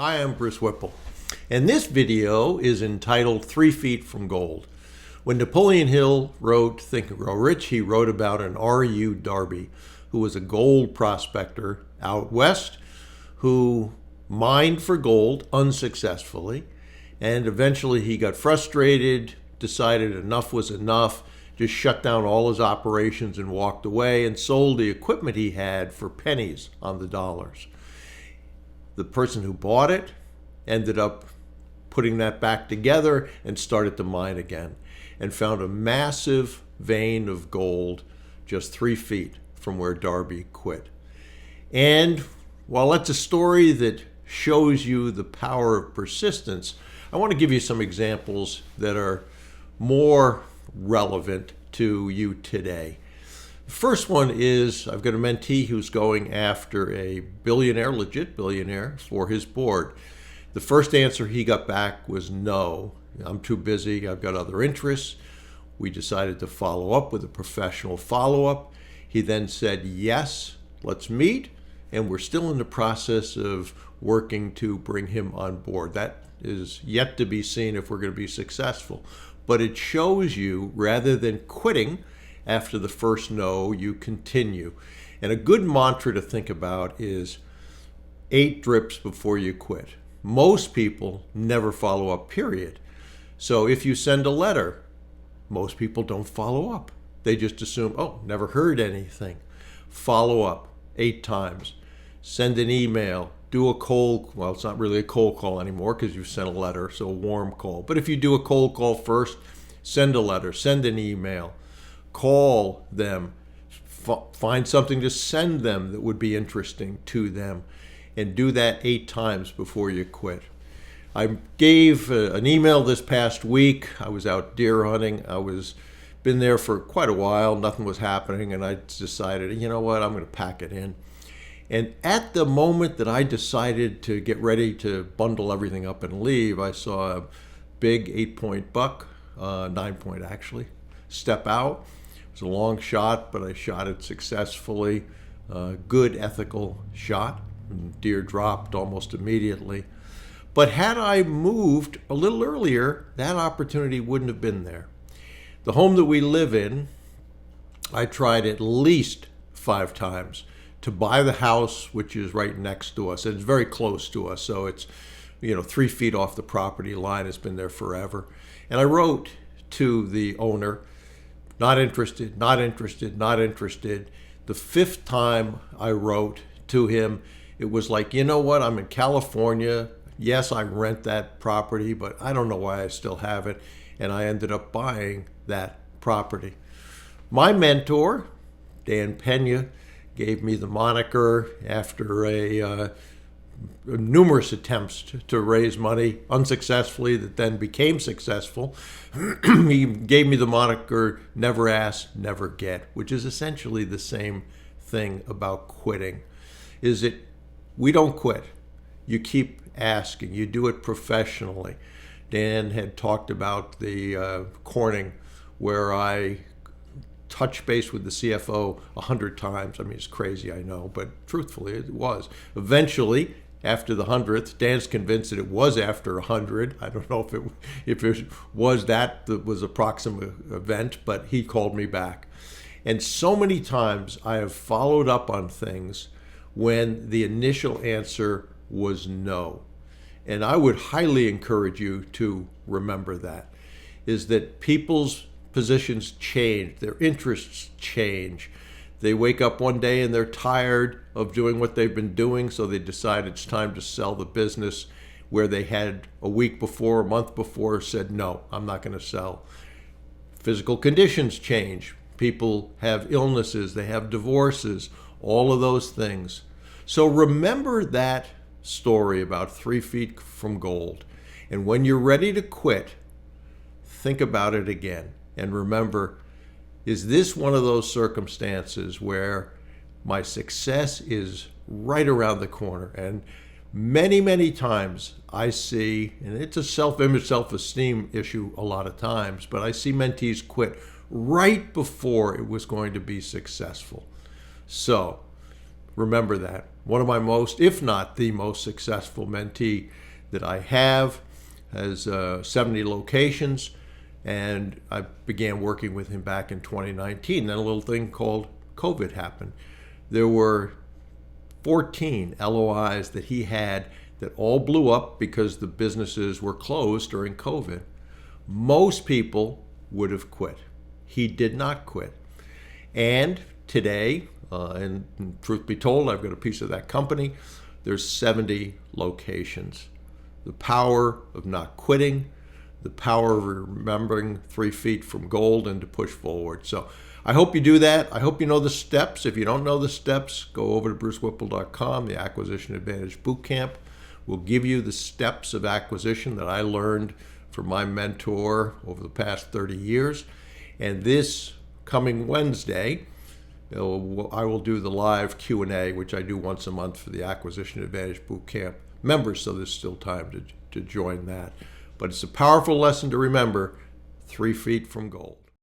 Hi, I'm Bruce Whipple, and this video is entitled 3 Feet from Gold. When Napoleon Hill wrote Think and Grow Rich, he wrote about an R.U. Darby, who was a gold prospector out west, who mined for gold unsuccessfully, and eventually he got frustrated, decided enough was enough, just shut down all his operations and walked away and sold the equipment he had for pennies on the dollars. The person who bought it ended up putting that back together and started to mine again and found a massive vein of gold just 3 feet from where Darby quit. And while that's a story that shows you the power of persistence, I want to give you some examples that are more relevant to you today. The first one is I've got a mentee who's going after a billionaire, legit billionaire, for his board. The first answer he got back was no. I'm too busy. I've got other interests. We decided to follow up with a professional follow-up. He then said, yes, let's meet. And we're still in the process of working to bring him on board. That is yet to be seen if we're going to be successful. But it shows you, rather than quitting after the first no, you continue. And a good mantra to think about is 8 drips before you quit. Most people never follow up, period. So if you send a letter, most people don't follow up. They just assume, oh, never heard anything. Follow up 8 times. Send an email. Do a cold, well, it's not really a cold call anymore because you've sent a letter, so a warm call. But if you do a cold call first, send a letter, send an email. Call them, find something to send them that would be interesting to them, and do that 8 times before you quit. I gave an email this past week. I was out deer hunting. Been there for quite a while. Nothing was happening, and I decided, you know what, I'm going to pack it in. And at the moment that I decided to get ready to bundle everything up and leave, I saw a big 8-point buck, 9-point actually, step out. It was a long shot, but I shot it successfully. Good ethical shot. And deer dropped almost immediately. But had I moved a little earlier, that opportunity wouldn't have been there. The home that we live in, I tried at least 5 times to buy the house, which is right next to us. And it's very close to us, so it's 3 feet off the property line. It's been there forever. And I wrote to the owner, not interested, not interested, not interested. The 5th time I wrote to him, it was like, you know what, I'm in California. Yes, I rent that property, but I don't know why I still have it. And I ended up buying that property. My mentor, Dan Pena, gave me the moniker after numerous attempts to raise money unsuccessfully that then became successful. He gave me the moniker never ask, never get, which is essentially the same thing about quitting. Is it we don't quit. You keep asking. You do it professionally. Dan had talked about the Corning where I touched base with the CFO 100 times. I mean, it's crazy, I know, but truthfully, it was. Eventually, after the 100th, Dan's convinced that it was after 100. I don't know if it was that was a proximate event, but he called me back. And so many times I have followed up on things when the initial answer was no. And I would highly encourage you to remember that, is that people's positions change, their interests change. They wake up one day and they're tired of doing what they've been doing, so they decide it's time to sell the business where they had a week before, a month before said, no, I'm not going to sell. Physical conditions change. People have illnesses, they have divorces, all of those things. So remember that story about 3 feet from gold. And when you're ready to quit, think about it again. And remember, is this one of those circumstances where my success is right around the corner? And many, many times I see, and it's a self-image, self-esteem issue a lot of times, but I see mentees quit right before it was going to be successful. So remember that. one of my most, if not the most successful mentee that I have, has 70 locations, and I began working with him back in 2019. Then a little thing called COVID happened. There were 14 LOIs that he had that all blew up because the businesses were closed during COVID. Most people would have quit. He did not quit. And today, and truth be told, I've got a piece of that company, there's 70 locations. The power of not quitting, the power of remembering 3 feet from gold and to push forward. So I hope you do that. I hope you know the steps. If you don't know the steps, go over to brucewhipple.com. The Acquisition Advantage Bootcamp will give you the steps of acquisition that I learned from my mentor over the past 30 years. And this coming Wednesday, I will do the live Q&A, which I do once a month for the Acquisition Advantage Bootcamp members, so there's still time to join that. But it's a powerful lesson to remember, 3 feet from gold.